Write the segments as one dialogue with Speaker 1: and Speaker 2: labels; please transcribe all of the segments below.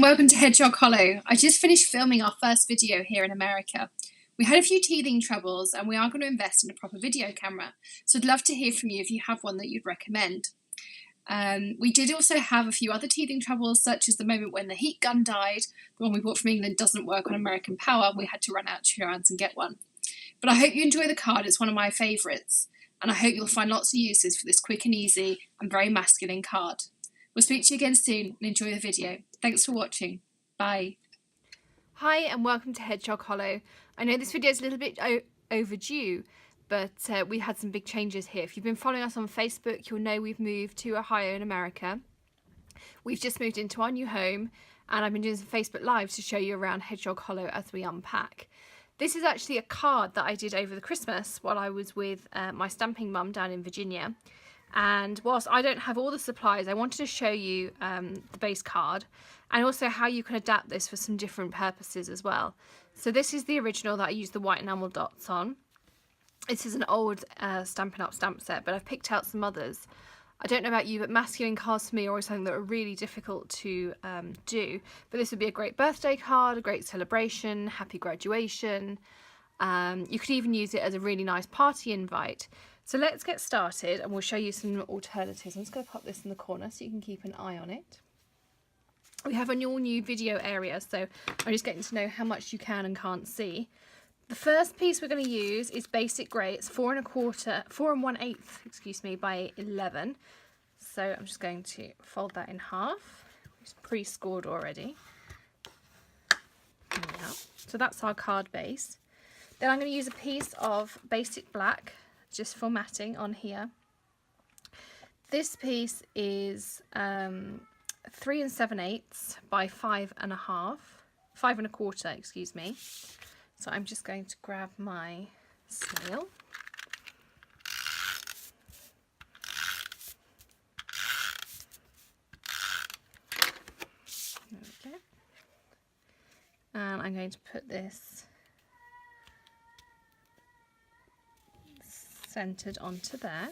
Speaker 1: welcome to Hedgehog Hollow. I just finished filming our first video here in America. We had a few teething troubles and we are going to invest in a proper video camera, so I'd love to hear from you if you have one that you'd recommend. We did also have a few other teething troubles, such as the moment when the heat gun died. The one we bought from England doesn't work on American Power. We had to run out to Iran's and get one. But I hope you enjoy the card. It's one of my favourites, and I hope you'll find lots of uses for this quick and easy and very masculine card. We'll speak to you again soon and enjoy the video. Thanks for watching. Bye.
Speaker 2: Hi and welcome to Hedgehog Hollow. I know this video is a little bit overdue, but we had some big changes here. If you've been following us on Facebook, you'll know we've moved to Ohio in America. We've just moved into our new home and I've been doing some Facebook Lives to show you around Hedgehog Hollow as we unpack. This is actually a card that I did over the Christmas while I was with my stamping mum down in Virginia. And whilst I don't have all the supplies, I wanted to show you the base card and also how you can adapt this for some different purposes as well. So this is the original that I used the white enamel dots on. This is an old Stampin' Up! Stamp set, but I've picked out some others. I don't know about you, but masculine cards for me are always something that are really difficult to do. But this would be a great birthday card, a great celebration, happy graduation. You could even use it as a really nice party invite. So let's get started and we'll show you some alternatives. I'm just going to pop this in the corner so you can keep an eye on it. We have a all new video area, so I'm just getting to know how much you can and can't see. The first piece we're going to use is basic grey. It's 4 1/8, excuse me, by 11. So I'm just going to fold that in half. It's pre-scored already. Yeah. So that's our card base. Then I'm going to use a piece of basic black, just for matting on here. This piece is 3 7/8 by 5 1/4, excuse me. So I'm just going to grab my snail. There we go. And I'm going to put this centered onto there.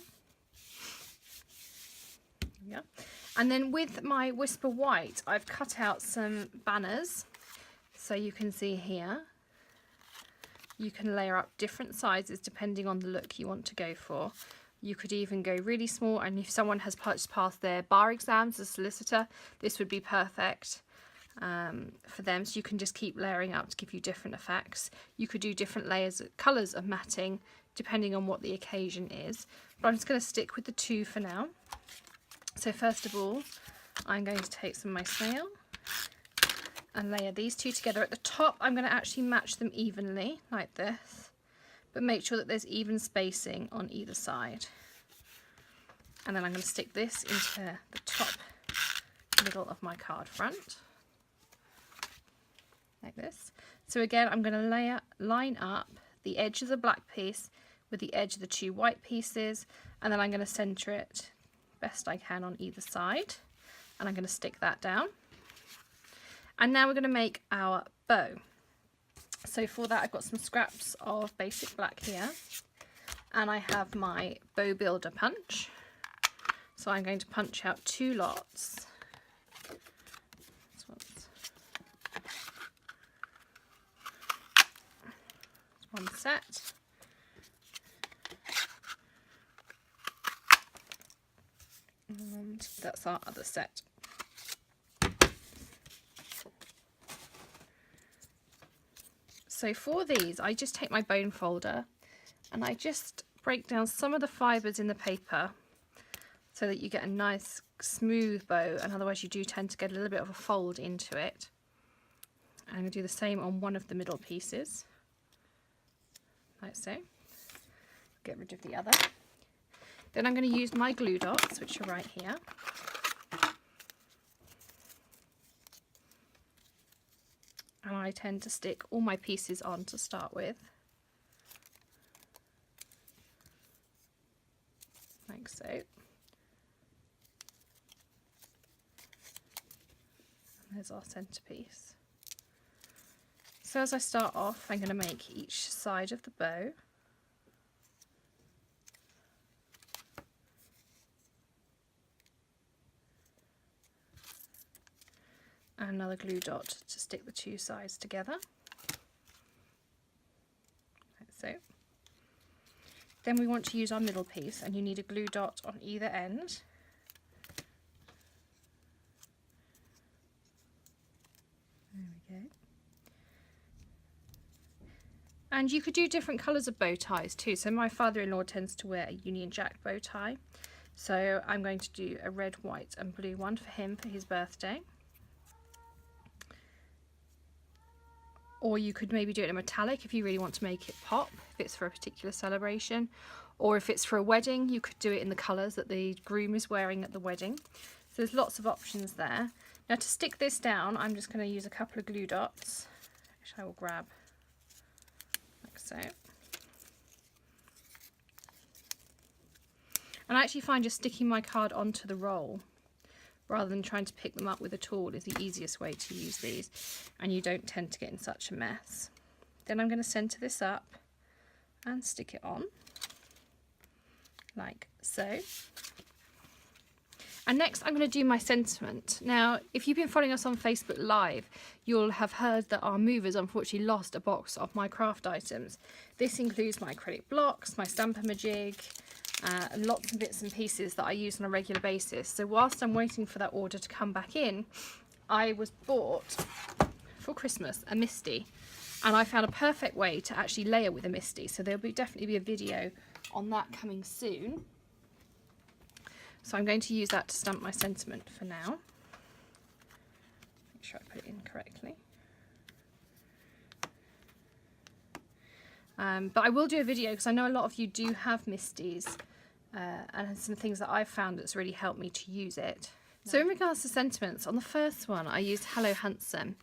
Speaker 2: Yeah. And then with my Whisper White, I've cut out some banners. So you can see here, you can layer up different sizes depending on the look you want to go for. You could even go really small, and if someone has just passed their bar exams as a solicitor, this would be perfect for them. So you can just keep layering up to give you different effects. You could do different layers, colours of matting, depending on what the occasion is. But I'm just going to stick with the 2 for now. So first of all, I'm going to take some of my snail and layer these 2 together. At the top, I'm going to actually match them evenly, like this, but make sure that there's even spacing on either side. And then I'm going to stick this into the top middle of my card front, like this. So again, I'm going to line up the edge of the black piece with the edge of the 2 white pieces, and then I'm going to centre it best I can on either side, and I'm going to stick that down. And now we're going to make our bow. So for that, I've got some scraps of basic black here, and I have my bow builder punch. So I'm going to punch out 2 lots. This one's one set. And that's our other set. So for these, I just take my bone folder and I just break down some of the fibres in the paper so that you get a nice smooth bow, and otherwise you do tend to get a little bit of a fold into it. I'm going to do the same on one of the middle pieces, like so. Get rid of the other. Then I'm going to use my glue dots, which are right here. And I tend to stick all my pieces on to start with, like so. And there's our centerpiece. So as I start off, I'm going to make each side of the bow and another glue dot to stick the two sides together, like so. Then we want to use our middle piece, and you need a glue dot on either end. There we go. And you could do different colours of bow ties too. So my father-in-law tends to wear a Union Jack bow tie. So I'm going to do a red, white and blue one for him for his birthday. Or you could maybe do it in metallic if you really want to make it pop, if it's for a particular celebration. Or if it's for a wedding, you could do it in the colours that the groom is wearing at the wedding. So there's lots of options there. Now to stick this down, I'm just going to use a couple of glue dots, which I will grab like so. And I actually find just sticking my card onto the roll rather than trying to pick them up with a tool is the easiest way to use these, and you don't tend to get in such a mess. Then I'm going to centre this up and stick it on like so. And next I'm going to do my sentiment. Now if you've been following us on Facebook Live, you'll have heard that our movers unfortunately lost a box of my craft items. This includes my acrylic blocks, my Stamp-A-Majig, and lots of bits and pieces that I use on a regular basis. So whilst I'm waiting for that order to come back in, I was bought for Christmas a Misty, and I found a perfect way to actually layer with a Misty. So there'll definitely be a video on that coming soon. So I'm going to use that to stamp my sentiment for now. Make sure I put it in correctly. But I will do a video because I know a lot of you do have Misties, and some things that I've found that's really helped me to use it. So in regards to sentiments, on the first one I used Hello Handsome,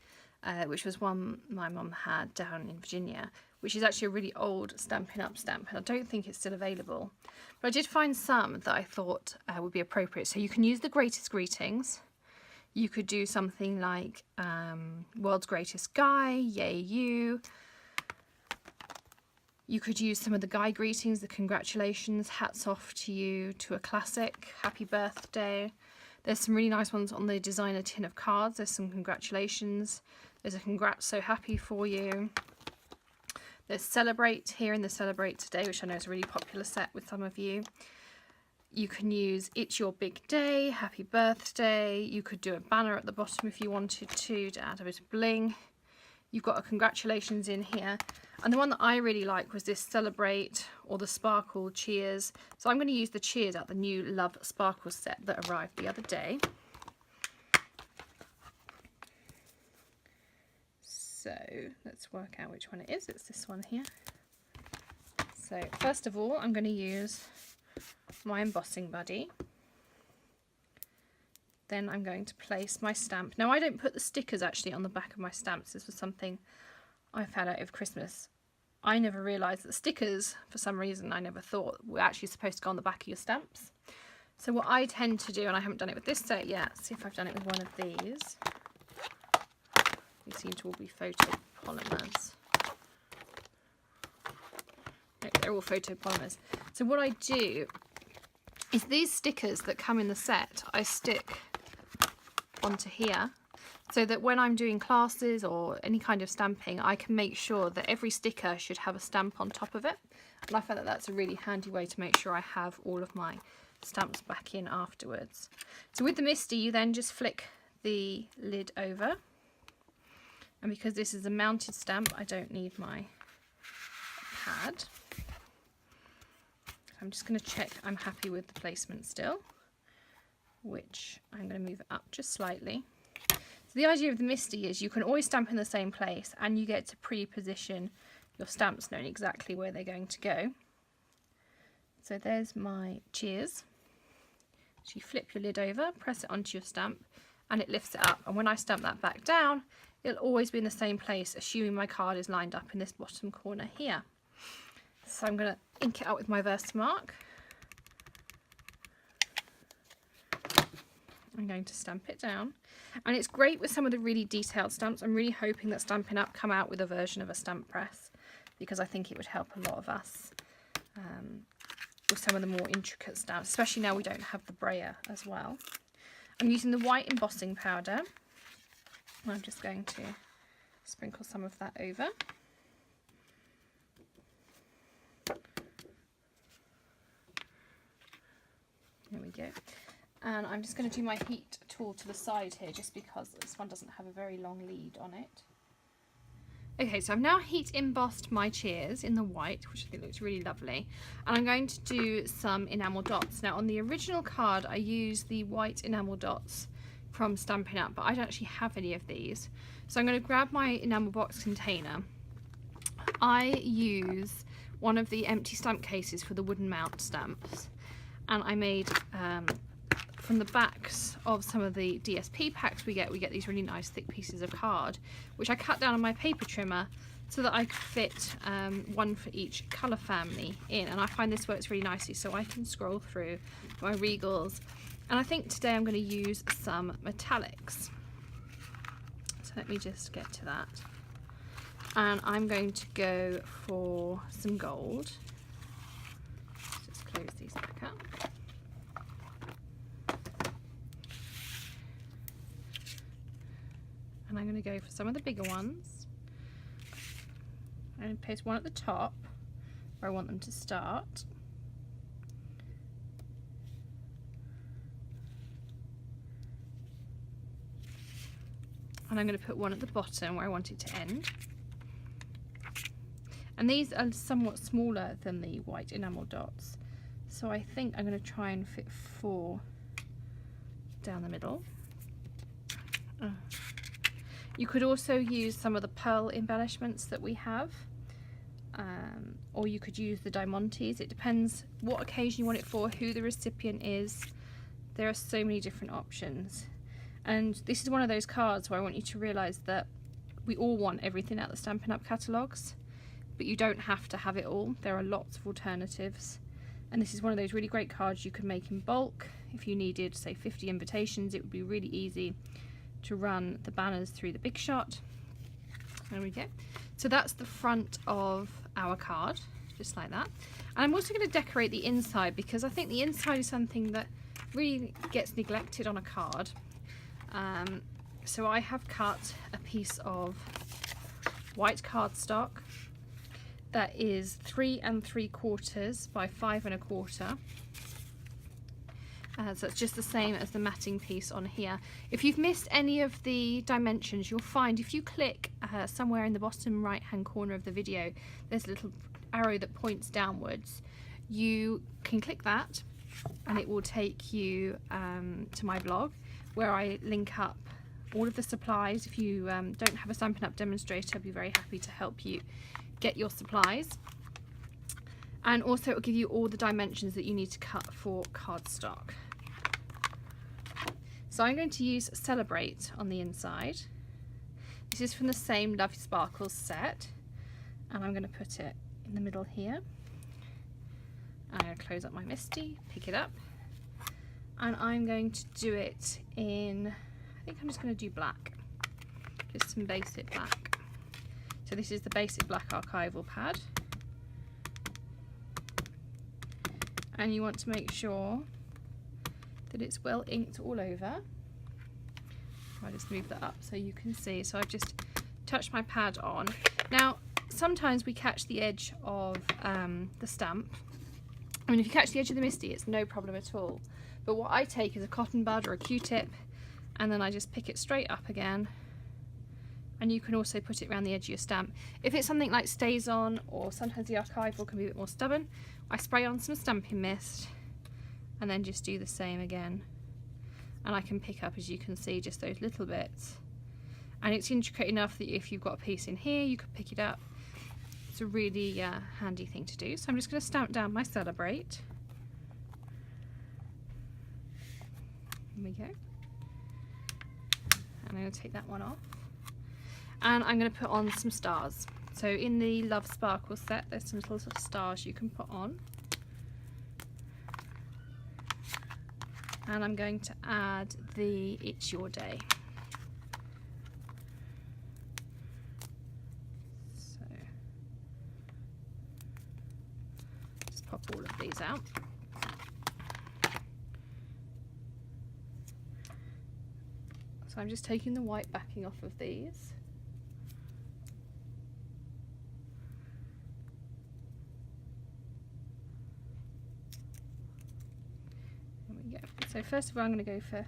Speaker 2: which was one my mum had down in Virginia, which is actually a really old Stampin' Up stamp, and I don't think it's still available. But I did find some that I thought would be appropriate. So you can use the Greatest Greetings. You could do something like World's Greatest Guy, Yay You. You could use some of the Guy greetings, the congratulations, hats off to you, to a classic, happy birthday. There's some really nice ones on the designer tin of cards. There's some congratulations. There's a congrats, so happy for you. There's Celebrate here in the Celebrate Today, which I know is a really popular set with some of you. You can use It's Your Big Day, happy birthday. You could do a banner at the bottom if you wanted to add a bit of bling. You've got a congratulations in here. And the one that I really like was this Celebrate or the Sparkle Cheers. So I'm going to use the Cheers out the new Love Sparkle set that arrived the other day. So let's work out which one it is. It's this one here. So first of all, I'm going to use my embossing buddy. Then I'm going to place my stamp. Now I don't put the stickers actually on the back of my stamps. This was something I found out over Christmas. I never realised that stickers, for some reason I never thought, were actually supposed to go on the back of your stamps. So what I tend to do, and I haven't done it with this set yet, see if I've done it with one of these. These seem to all be photopolymers. No, they're all photopolymers. So what I do is these stickers that come in the set, I stick onto here so that when I'm doing classes or any kind of stamping, I can make sure that every sticker should have a stamp on top of it. And I find that that's a really handy way to make sure I have all of my stamps back in afterwards. So with the Misty, you then just flick the lid over. And because this is a mounted stamp, I don't need my pad. I'm just going to check I'm happy with the placement still, which I'm going to move it up just slightly. So the idea of the Misty is you can always stamp in the same place and you get to pre-position your stamps knowing exactly where they're going to go. So there's my Cheers. So you flip your lid over, press it onto your stamp and it lifts it up. And when I stamp that back down, it'll always be in the same place, assuming my card is lined up in this bottom corner here. So I'm going to ink it out with my Versamark. I'm going to stamp it down. And it's great with some of the really detailed stamps. I'm really hoping that Stampin' Up! Come out with a version of a stamp press, because I think it would help a lot of us with some of the more intricate stamps, especially now we don't have the brayer as well. I'm using the white embossing powder. I'm just going to sprinkle some of that over. There we go. And I'm just going to do my heat tool to the side here, just because this one doesn't have a very long lead on it. Okay, so I've now heat embossed my cheers in the white, which I think looks really lovely. And I'm going to do some enamel dots. Now, on the original card, I used the white enamel dots from Stampin' Up, but I don't actually have any of these. So I'm going to grab my enamel box container. I use one of the empty stamp cases for the wooden mount stamps. And I made, from the backs of some of the DSP packs we get these really nice thick pieces of card, which I cut down on my paper trimmer so that I could fit one for each colour family in. And I find this works really nicely, so I can scroll through my regals. And I think today I'm going to use some metallics. So let me just get to that. And I'm going to go for some gold. Just close these back up. And I'm going to go for some of the bigger ones. I'm going to place one at the top where I want them to start. And I'm going to put one at the bottom where I want it to end. And these are somewhat smaller than the white enamel dots, so I think I'm going to try and fit 4 down the middle. You could also use some of the pearl embellishments that we have, or you could use the diamantes. It depends what occasion you want it for, who the recipient is. There are so many different options. And this is one of those cards where I want you to realise that we all want everything out the Stampin' Up! Catalogues, but you don't have to have it all. There are lots of alternatives. And this is one of those really great cards you could make in bulk. If you needed, say, 50 invitations, it would be really easy to run the banners through the Big Shot. There we go. So that's the front of our card, just like that. And I'm also going to decorate the inside, because I think the inside is something that really gets neglected on a card. So I have cut a piece of white cardstock that is 3 3/4 by 5 1/4. So it's just the same as the matting piece on here. If you've missed any of the dimensions, you'll find if you click somewhere in the bottom right hand corner of the video, there's a little arrow that points downwards. You can click that and it will take you to my blog, where I link up all of the supplies. If you don't have a Stampin' Up! Demonstrator, I'd be very happy to help you get your supplies. And also it will give you all the dimensions that you need to cut for cardstock. So I'm going to use Celebrate on the inside. This is from the same Love Sparkles set, and I'm going to put it in the middle here. I'm going to close up my Misty, pick it up, and I'm going to do it in, I think I'm just going to do black, just some basic black. So this is the basic black archival pad, and you want to make sure that it's well inked all over. I'll just move that up so you can see. So I've just touched my pad on. Now sometimes we catch the edge of the stamp. I mean, if you catch the edge of the Misty, it's no problem at all. But what I take is a cotton bud or a Q-tip, and then I just pick it straight up again. And you can also put it around the edge of your stamp. If it's something like Stays On, or sometimes the archival can be a bit more stubborn, I spray on some stamping mist and then just do the same again. And I can pick up, as you can see, just those little bits. And it's intricate enough that if you've got a piece in here, you could pick it up. It's a really handy thing to do. So I'm just going to stamp down my Celebrate. There we go. And I'm going to take that one off. And I'm going to put on some stars. So in the Love Sparkle set, there's some little sort of stars you can put on. And I'm going to add the It's Your Day. So just pop all of these out. So So I'm just taking the white backing off of these. There we go. So first of all, I'm going to go for, to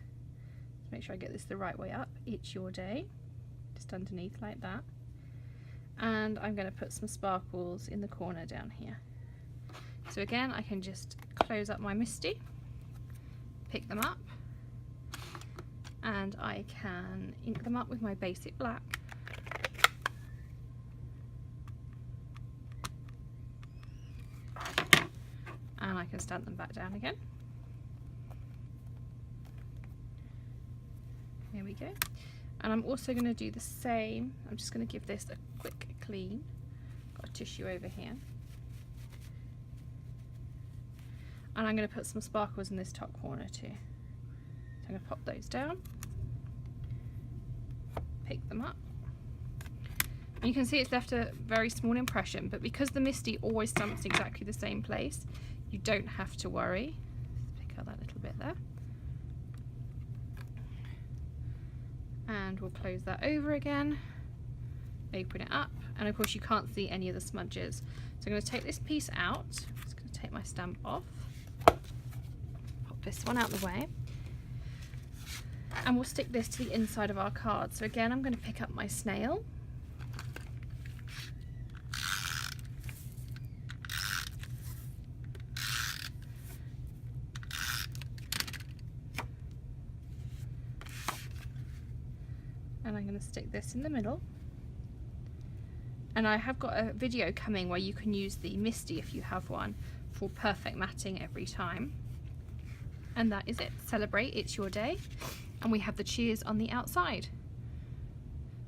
Speaker 2: make sure I get this the right way up, It's Your Day, just underneath like that. And I'm going to put some sparkles in the corner down here. So again, I can just close up my Misty, pick them up, and I can ink them up with my basic black. And I can stamp them back down again. There we go. And I'm also going to do the same. I'm just going to give this a quick clean. Got a tissue over here. And I'm going to put some sparkles in this top corner too. So I'm going to pop those down, pick them up. And you can see it's left a very small impression, but because the Misty always stamps exactly the same place, you don't have to worry. Let's pick out that little bit there. And we'll close that over again, open it up, and of course you can't see any of the smudges. So I'm going to take this piece out, I'm just going to take my stamp off, pop this one out the way, and we'll stick this to the inside of our card. So again, I'm going to pick up my snail, and I'm going to stick this in the middle. And I have got a video coming where you can use the Misty, if you have one, for perfect matting every time. And that is it. Celebrate, it's your day. And we have the cheers on the outside.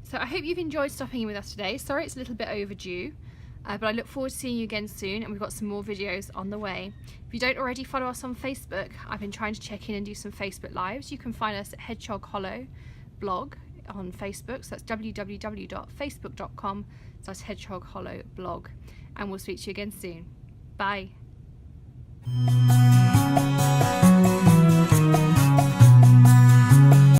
Speaker 2: So I hope you've enjoyed stopping in with us today. Sorry it's a little bit overdue, but I look forward to seeing you again soon, and we've got some more videos on the way. If you don't already follow us on Facebook, I've been trying to check in and do some Facebook Lives. You can find us at Hedgehog Hollow blog on Facebook, so that's www.facebook.com/Hedgehog Hollow blog, and we'll speak to you again soon. Bye.